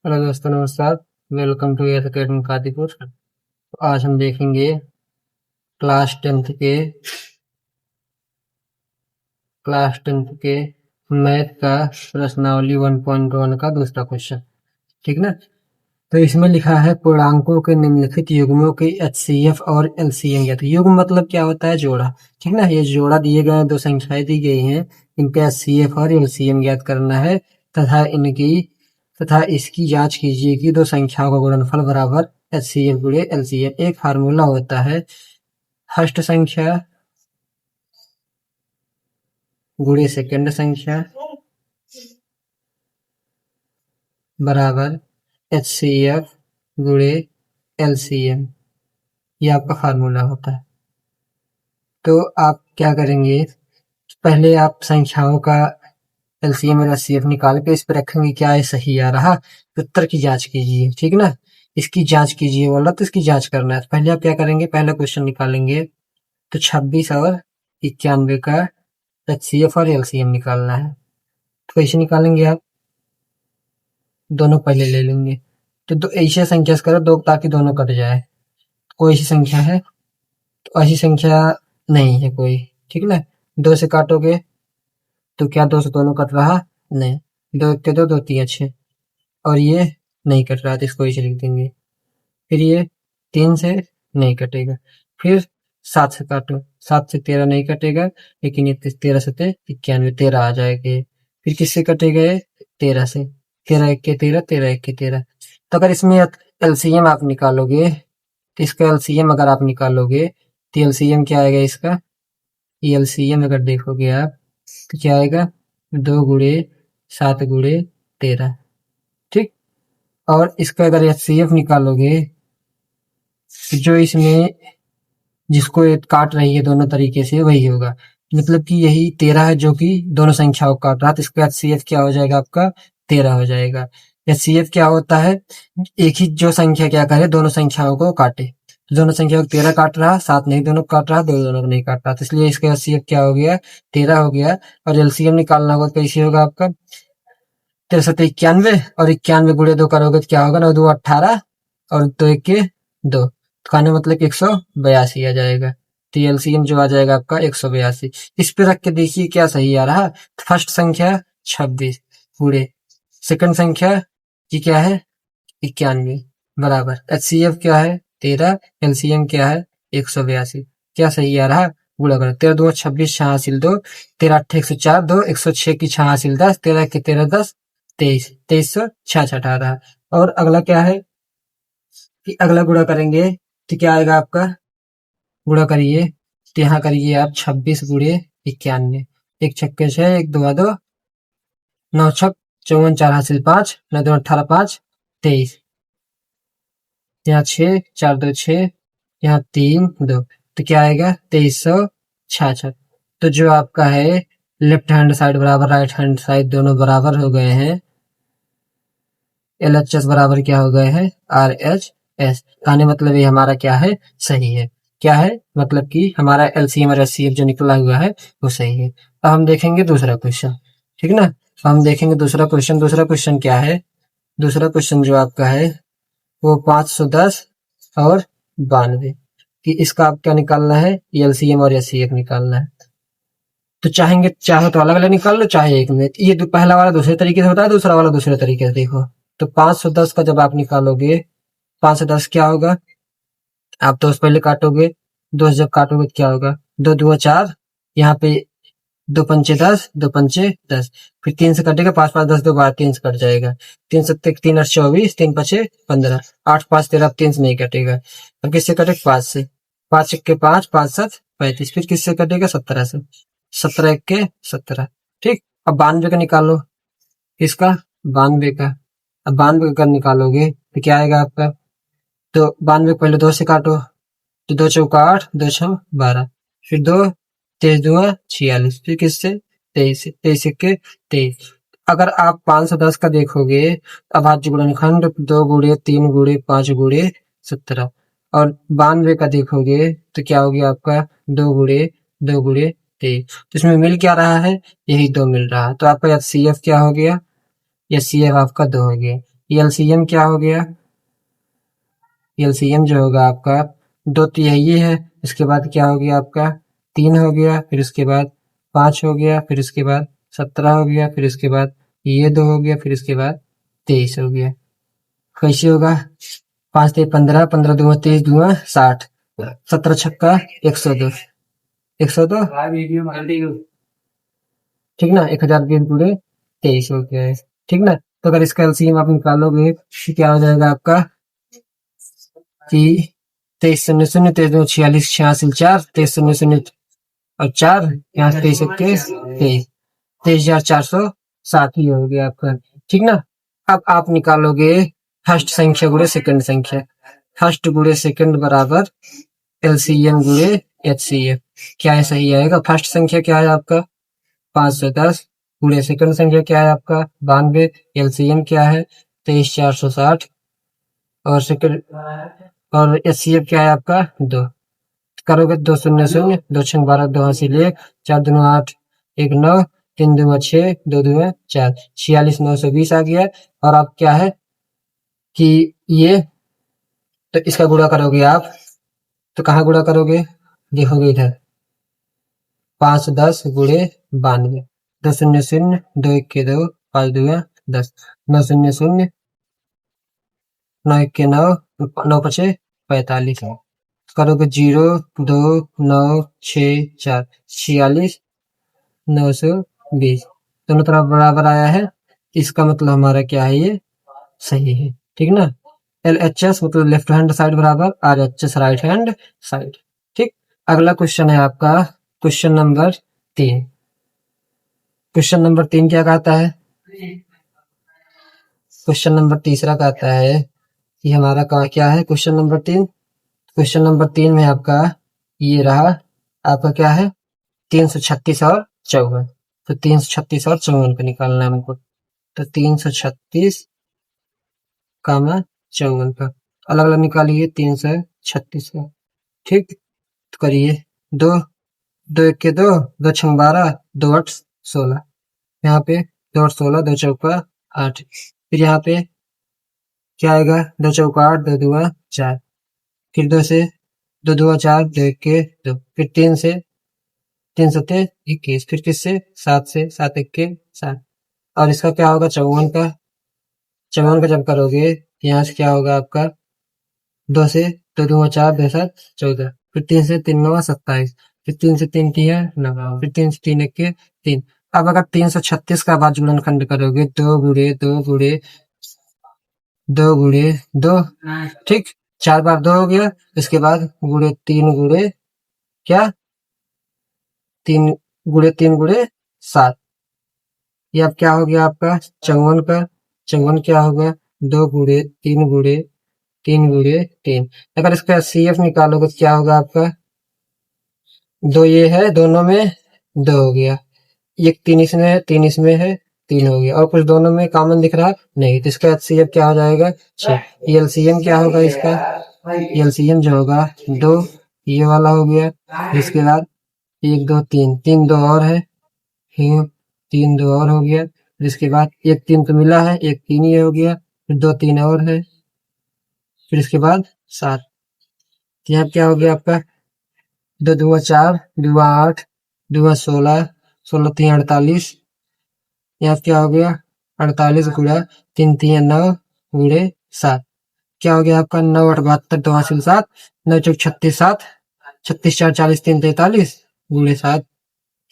Hello दोस्तों, नमस्कार। Welcome to S academy Kadipur. आज हम देखेंगे क्लास टेंथ के मैथ का प्रश्नावली 1.1 का दूसरा क्वेश्चन। ठीक ना। तो इसमें लिखा है पूर्णांकों के निम्नलिखित युग्मों के एचसीएफ और एलसीएम ज्ञात। युग्म मतलब क्या होता है? जोड़ा। ठीक ना। ये जोड़ा दिए गए, दो संख्याएं दी गई हैं, इनका एचसीएफ और एलसीएम ज्ञात करना है तथा इसकी जांच कीजिए कि दो संख्याओं का गुणनफल बराबर एचसीएफ गुणे एलसीएम। एक फार्मूला होता है फर्स्ट संख्या गुणे सेकंड संख्या बराबर एचसीएफ गुणे एलसीएम। ये आपका फार्मूला होता है। तो आप क्या करेंगे, पहले आप संख्याओं का एलसीएम और एचसीएफ निकाल के इस पर रखेंगे, क्या है सही आ रहा, उत्तर की जांच कीजिए। ठीक ना। इसकी जांच कीजिए बोला तो इसकी जांच करना है। पहले आप क्या करेंगे, पहला क्वेश्चन निकालेंगे। तो 26 और 91 का एचसीएफ और एलसीएम निकालना है। तो कैसे निकालेंगे आप, दोनों पहले ले लेंगे। तो दो ऐसी संख्या से करो दो, ताकि दोनों कट जाए। कोई ऐसी संख्या है? तो ऐसी संख्या नहीं है कोई। ठीक ना। दो से काटोगे तो क्या दो से दोनों कट रहा? नहीं। दो के दो, दो तीन छः, और ये नहीं कट रहा तो इसको ऐसे लिख देंगे। फिर ये 3 से नहीं कटेगा। फिर 7 से काटो, 7 से 13 नहीं कटेगा, लेकिन ये 13 से 91 13 आ जाएगा। फिर किससे कटेगा ये? 13 से। 13 एक के 13, 13 एक के 13। तो अगर इसमें एलसीएम आप निकालोगे, तो इसका एलसीएम अगर आप निकालोगे तो एलसीएम क्या आएगा इसका? ये एलसीएम अगर देखोगे आप तो क्या आएगा? 2 गुणे 7 गुणे 13। ठीक। और इसका अगर एचसीएफ निकालोगे तो जो इसमें जिसको ये काट रही है दोनों तरीके से वही होगा। मतलब कि यही 13 है जो कि दोनों संख्याओं को काट रहा है, तो इसका एचसीएफ क्या हो जाएगा आपका? 13 हो जाएगा। एचसीएफ क्या होता है? एक ही जो संख्या क्या करे, दोनों संख्याओं को काटे। तो दोनों संख्याओं को 13 काट रहा, 7 नहीं दोनों को काट रहा, दो दोनों को नहीं काट रहा, तो इसलिए इसका एचसीएफ क्या हो गया? 13 हो गया। और एलसीएम निकालना होगा, कैसे होगा आपका? 13 से 91, और 91 गुणे 2 करोगे तो क्या होगा? 9 2 18, और 2 1 के 2, तो कहने मतलब 182 आ जाएगा। तो एलसीएम जो आ जाएगा आपका 182। इस पे रख के देखिए क्या सही आ रहा। फर्स्ट संख्या 26 गुणे सेकंड संख्या की क्या है? 91 बराबर एचसीएफ क्या है? 13, एलसीएम क्या है? 182। क्या सही आ रहा? गुणा करो। 13 2 26, 6 हासिल 2, 13 8 104, 2 106 की 6 हासिल 10, 13 के 13 10, 23 2306 18। और अगला क्या है कि अगला गुणा करेंगे तो क्या आएगा आपका? गुणा करिए तो यहाँ करिए आप 26 गुणे 91। एक छक्के 6, एक दो 2, 9 छक 54, 4 हासिल 5, 9 2 18 5 23। यहाँ 6 4 2 6, यहाँ 3 2, तो क्या आएगा? 2366। तो जो आपका है लेफ्ट हैंड साइड बराबर राइट हैंड साइड दोनों बराबर हो गए हैं। एलएचएस बराबर क्या हो गए हैं? आरएचएस। कहने मतलब ये हमारा क्या है? सही है। क्या है मतलब कि हमारा एलसीएम और एचसीएफ जो निकला हुआ है वो सही है। अब हम देखेंगे दूसरा क्वेश्चन। ठीक ना। हम देखेंगे दूसरा क्वेश्चन। दूसरा क्वेश्चन क्या है? दूसरा क्वेश्चन जो आपका है वो 510 और 92 कि इसका आप क्या निकालना है? एलसीएम और एचसीएफ निकालना है। तो चाहे तो अलग अलग निकाल लो, चाहे एक में। ये पहला वाला दूसरे तरीके से होता है, दूसरा वाला दूसरे तरीके से। देखो, तो 510 का जब आप निकालोगे, 510 क्या होगा? आप 2 पहले काटोगे, 2 जब काटोगे तो क्या होगा? 2 2 4, यहाँ पे 2 पंचे 10, 2 पंचे 10, फिर 3 से कटेगा, 5 5 10 2 12, 3 से कट जाएगा। 3 सत्ते 3 8 24, 3 पचे 15, 8 5 13, 3 से नहीं कटेगा। अब किससे कटेगा? 5 से। 5 1 के 5, 5 7 35, फिर किससे कटेगा? 17 से। 17 1 के 17। ठीक। अब 92 का निकालो। किसका? 92 का। अब 92 का निकालोगे तो क्या आएगा आपका? तो 92 पहले 2 से काटो, तो 2 चौका 8, 2 छः 12, फिर 2 23 दूना 46, फिर किससे? 23 से। 23 के 23। अगर आप 510 का देखोगे, अभाज्य गुणनखंड 2 गुणे 3 गुणे 5 गुणे 17, और 92 का देखोगे तो क्या हो गया आपका? 2 गुणे 2 गुणे 23। तो इसमें मिल क्या रहा है? यही 2 मिल रहा है। तो आपका एचसीएफ क्या हो गया? एचसीएफ आपका 2 हो गया। एलसीएम क्या हो गया, एलसीएम जो होगा आपका 2 तो यही है, इसके बाद क्या हो गया आपका 3 हो गया, फिर उसके बाद 5 हो गया, फिर उसके बाद 17 हो गया, फिर उसके बाद ये 2 हो गया, फिर उसके बाद 23 हो गया। कैसे होगा, 5 ते 15, 15 दूना 23 दूना 60, 17 छक्का 102, 102 ठीक ना, 1020 गुणे 23 हो गया है, ठीक ना। तो अगर इसका एलसीएम आप निकालोगे तो क्या हो जाएगा आपका कि 23 शून्य 23 46 86 4 23 शून्य और 4 यहाँ से 23 21 23 23,460 ही हो गया आपका, ठीक ना। अब आप निकालोगे फर्स्ट संख्या गुणे सेकंड संख्या, फर्स्ट गुणे सेकंड बराबर एलसीएम गुणे एचसीएफ, क्या है सही आएगा। फर्स्ट संख्या क्या है आपका 510 गुणे सेकंड संख्या क्या है आपका 92, एलसीएम क्या है 23,460 और सेकंड और एचसीएफ क्या है आपका 2, करोगे 2 शून्य शून्य 2 छंग 12 2 हासिल 1 4 दूना 8 1 9 3 दूना 6 2 दूना 4 46,920 आ गया। और आप क्या है कि ये तो इसका गुणा करोगे आप, तो कहाँ गुणा करोगे, देखोगे इधर 510 गुणे 92, 2 शून्य शून्य 2 1 के 2 5 दूना 10 9 शून्य शून्य 9 1 के 9 9 पचे 45 करोगे 0 2 9 6 4 46,920 दोनों तरफ बराबर आया है, इसका मतलब हमारा क्या है ये सही है, ठीक ना। एल एच एस मतलब लेफ्ट हैंड साइड बराबर R H S right hand side, ठीक। अगला क्वेश्चन है आपका क्वेश्चन नंबर 3। क्वेश्चन नंबर 3 क्या कहता है, क्वेश्चन नंबर तीसरा कहता है कि हमारा क्या है क्वेश्चन नंबर 3, क्वेश्चन नंबर 3 में आपका ये रहा, आपका क्या है 336 और 54, तो 336 और 54 को निकालना है हमको, तो 336 कामा 54 का अलग अलग निकालिए 336 का, ठीक। तो करिए 2 2 1 के 2 2 छंग 12 2 8 16, यहाँ पे 2 8 16 2 चौका 8, फिर यहाँ पे क्या आएगा 2 चौका 8 2 दुआ 4, फिर 2 से 2 दुआ 4 2 1 के 2, फिर 3 से 3 सत्ते 21, फिर किससे 7 से 7 1 के 7, और इसका क्या होगा 54 का, 54 का जब करोगे यहाँ से क्या होगा आपका 2 से 2 दूना 4 2 7 14, फिर 3 से 3 9 27, फिर 3 से 3 किया 9, फिर 3 से 3 1 के 3। अब अगर 336 का बाद गुणनखंड करोगे 2 गुणे 2 गुणे 2 गुणे 2, ठीक 4 बार 2 हो गया, इसके बाद गुणे 3 गुणे क्या 3 गुणे 3 गुणे 7, ये अब क्या हो गया आपका 54 का, 54 क्या होगा 2 गुणे 3 गुणे 3 गुणे 3, अगर इसका सीएफ निकालोगे तो क्या होगा आपका 2 ये है दोनों में 2 हो गया, एक 3 इसमें है 3 इसमें है 3 हो गया, और कुछ दोनों में कॉमन दिख रहा नहीं, तो इसका एचसीएफ क्या हो जाएगा 6। एलसीएम क्या होगा इसका, एलसीएम जो होगा 2 ये वाला हो गया, इसके बाद 1 2 3 3 2 और है, फिर 3 2 और हो गया, फिर इसके बाद 1 3 तो मिला है 1 3 ये हो गया, फिर 2 3 और है, फिर इसके बाद 7, यहाँ क्या हो गया आपका 2 दूना 4 दूना 8 दूना 16 16 3 48, यहाँ क्या हो गया 48 गुणा 3 3 9 गुणे 7, क्या हो गया आपका 9 8 72 2 हासिल 7 9 चौक 36 7 36 4 40 3 43 गुणे 7,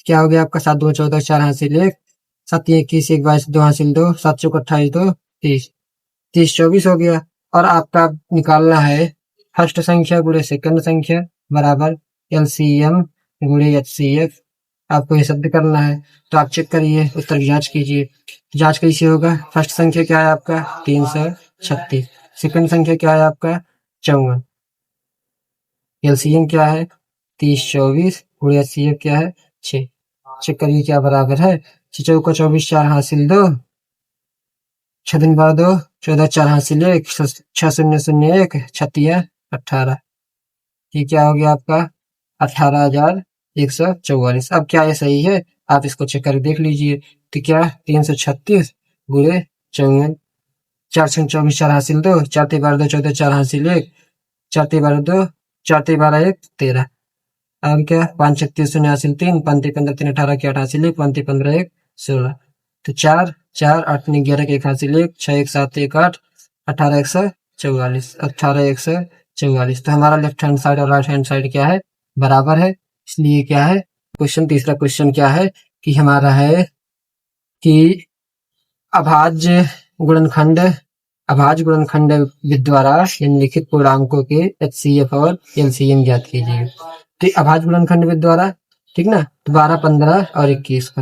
क्या हो गया आपका 7 2 14 4 हासिल 1 7 21 1 22 2 हासिल 2 7 चौक 28 2 30 30 24 हो गया। और आपका निकालना है फर्स्ट संख्या गुणे सेकंड संख्या बराबर एलसीएम गुणे एचसीएफ, आपको ये शब्द करना है, तो आप चेक करिए उत्तर की जांच कीजिए, जांच कैसे होगा, फर्स्ट संख्या क्या है आपका 336, सेकंड संख्या क्या है आपका 54, एलसीएम क्या है 30 24 गुणे एचसीएफ क्या है 6, चेक करिए क्या बराबर है 6 चौका 24 4 हासिल 2 6 दिन बाद 2 14 4 हासिल 1 6 शून्य शून्य 1 36 18, ये क्या हो गया आपका 18,144। अब क्या ये सही है, आप इसको चेक कर देख लीजिए, तो क्या 336 गुणे 54 4 छंग 24 4 हासिल 2 4 3 12 2 14 4 हासिल 1 4 3 12 2 4 3 12 1 13 और क्या 5 छक 30 शून्य हासिल 3 5 3 15 3 18 के 8 हासिल 1 5 3 15 1 16 तो 4 4 8 3 11 के 1 हासिल 1 6 1 7 1 8 18 1 से 44 18 1 से 44 तो हमारा लेफ्ट हैंड साइड और राइट हैंड साइड क्या है बराबर है इसलिए क्या है क्वेश्चन तीसरा क्वेश्चन क्या है कि हमारा है कि अभाज्य गुणनखंड द्वारा निम्नलिखित पूर्णांकों के HCF और LCM ज्ञात कीजिए तो अभाज्य गुणनखंड द्वारा ठीक ना तो 12 15 और 21 का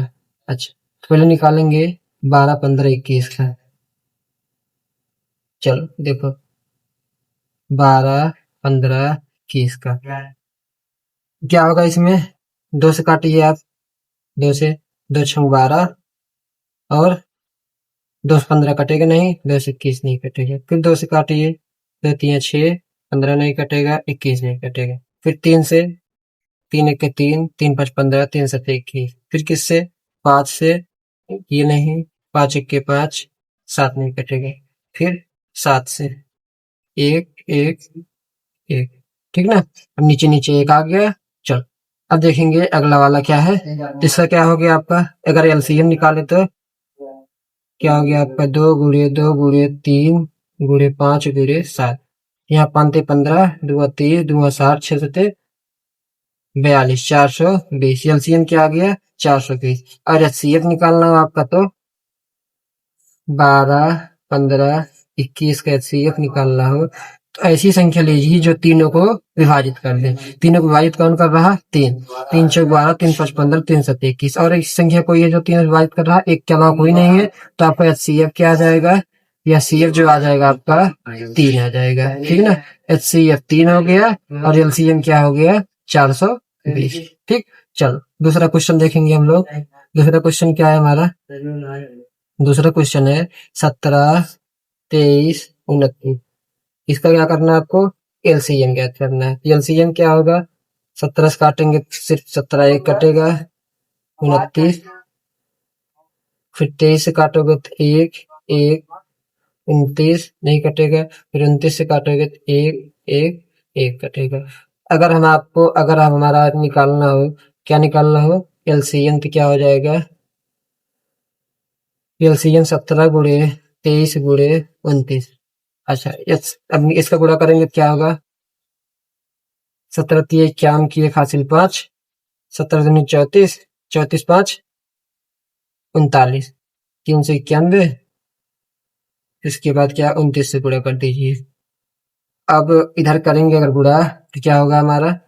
अच्छा तो पहले निकालेंगे 12 15 21 का चलो देखो 12 15 21 का क्या होगा इसमें 2 से काटिए आप 2 से 2 छंग 12 और 2 से 15 कटेगा नहीं 2 से 21 नहीं कटेगा फिर 2 से काटिए 2 3 6 15 नहीं कटेगा 21 नहीं कटेगा फिर 3 से 3 1 के 3 3 5 15 3 7 21 फिर किससे 5 से ये नहीं 5 1 के 5 7 नहीं कटेगा फिर 7 से 1 1 1 ठीक ना अब नीचे नीचे 1 आ गया चलो अब देखेंगे अगला वाला क्या है इसका क्या हो गया आपका अगर एलसीएम निकाले तो क्या हो गया आपका 2 गुणे 2 गुणे 3 गुणे 5 गुणे 7 यहाँ 5 15 2 30 2 60 6 7 42 420 एलसीएम क्या आ गया 420 और एचसीएफ निकालना हो आपका तो 12 15 21 का एचसीएफ निकालना हो तो ऐसी संख्या लीजिए जो तीनों को विभाजित कर दे तीनों को विभाजित कौन कर रहा 3 3 चौक 12 3 5 15 3 7 21 और एक संख्या कोई है जो तीनों विभाजित कर रहा एक के अलावा कोई नहीं है तो आपका एचसीएफ क्या आ जाएगा या सीएफ जो आ जाएगा आपका 3 आ जाएगा ठीक है ना एचसीएफ 3 हो गया और एलसीएम क्या हो गया 420 ठीक चलो दूसरा क्वेश्चन देखेंगे हम लोग दूसरा क्वेश्चन क्या है हमारा दूसरा क्वेश्चन है 17 23 29 इसका क्या करना है आपको एलसीएम ज्ञात करना है एलसीएम क्या होगा 17 से काटेंगे सिर्फ 17 एक कटेगा 29 फिर 23 से काटोगे तो 1 1 29 नहीं कटेगा फिर 29 से काटोगे तो 1 1 1 कटेगा अगर हमारा निकालना हो क्या निकालना हो एलसीएम तो क्या हो जाएगा एलसीएम 17 गुणे 23 गुणे 29 अच्छा अब इसका गुणा करेंगे तो क्या होगा 17 3 51 की 1 हासिल 5 17 दूनी 34 34 5 39 391 इसके बाद क्या 29 से गुणा कर दीजिए अब इधर करेंगे अगर गुणा तो क्या होगा हमारा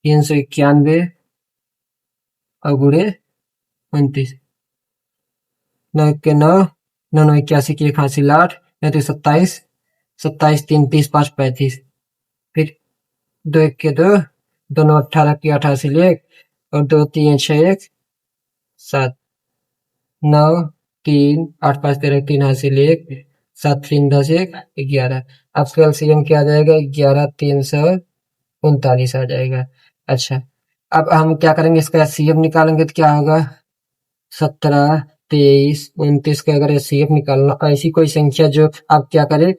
391 और गुणे 29 9 के 9 9 9 81 की 1 हासिल 8 नहीं 27 27 3 30 5 35 फिर 2 1 के 2 दोनों 18 की 8 हासिल 1 और 2 3 6 1 7 9 3 8 5 13 3 हासिल 1 7 3 10 1 11 अब एलसीएम क्या आ जाएगा 11 339 आ जाएगा अच्छा अब हम क्या करेंगे इसका एचसीएफ निकालेंगे तो क्या होगा 17 23 29 का अगर एचसीएफ निकालना ऐसी कोई संख्या जो आप क्या करें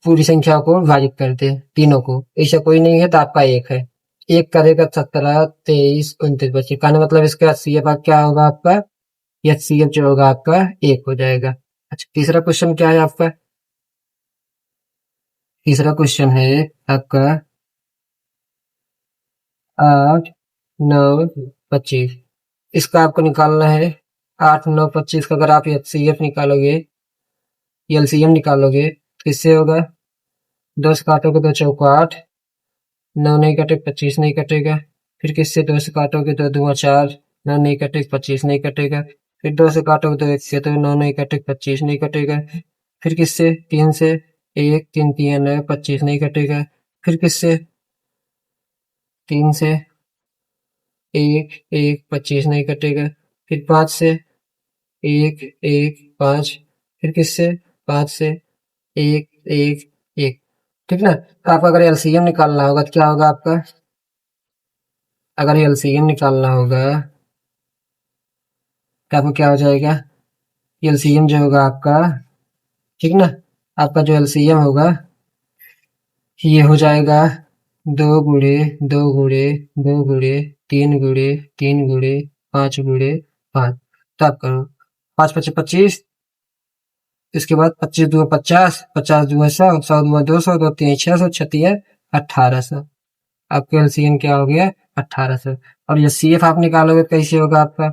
पूरी संख्या को विभाजित कर दे तीनों को ऐसा कोई नहीं है तो आपका एक है एक करेगा 17 23 29 बचे कहने मतलब इसका एचसीएफ क्या होगा आपका एचसीएफ जो होगा आपका एक हो जाएगा अच्छा तीसरा क्वेश्चन क्या है आपका तीसरा क्वेश्चन है आपका 8 9 25 इसका आपको निकालना है 8 9 25 का अगर आप एचसीएफ निकालोगे एलसीएम निकालोगे किससे होगा 2 से काटोगे तो चौको 8 9 नहीं कटेगा 25 नहीं कटेगा फिर किससे 2 से काटोगे तो 2 4 9 नहीं कटेगा 25 नहीं कटेगा फिर 2 से काटोगे तो 1 से तो 9 नहीं कटेगा 25 नहीं कटेगा फिर किससे 3 से 1 3 3 25 नहीं कटेगा फिर किससे 3 से 1 1 25 नहीं कटेगा फिर 5 से 1 1 5 फिर किससे 5 से 1 1 1 ठीक ना तो आपका अगर एलसीएम निकालना होगा तो क्या होगा आपका अगर एलसीएम निकालना होगा तो आपको क्या हो जाएगा एलसीएम जो होगा आपका ठीक ना। आपका जो एलसीएम होगा ये हो जाएगा 2 गुणे 2 गुणे 3 गुणे 3 गुणे 5 तो आप करो 5 × 5 = 25। इसके बाद 25 × 2 = 50, 50 × 2 = 100, 100 × 2 = 200, 2 × 3 = 600, 6 × 3 = 1800। आपका एलसीएम क्या हो गया? 1800। और ये सीएफ आप निकालोगे कैसे होगा आपका?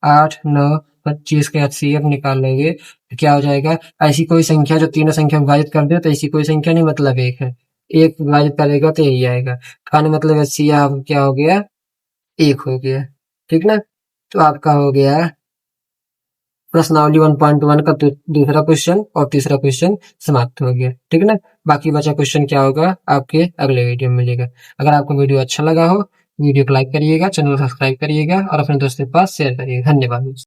8, 9, 25 का एचसीएफ निकालोगे तो क्या हो जाएगा? ऐसी कोई संख्या जो तीनों संख्या में विभाजित कर दे तो ऐसी कोई संख्या नहीं, मतलब एक है। एक विभाजित करेगा तो यही आएगा। कहने मतलब एचसीएफ क्या हो गया? एक हो गया। ठीक ना। तो आपका हो गया प्रश्नावली 1.1 का दूसरा क्वेश्चन और तीसरा क्वेश्चन समाप्त हो गया। ठीक है ना। बाकी बचा क्वेश्चन क्या होगा आपके अगले वीडियो में मिलेगा। अगर आपको वीडियो अच्छा लगा हो वीडियो को लाइक करिएगा, चैनल को सब्सक्राइब करिएगा और अपने दोस्तों के पास शेयर करिएगा। धन्यवाद।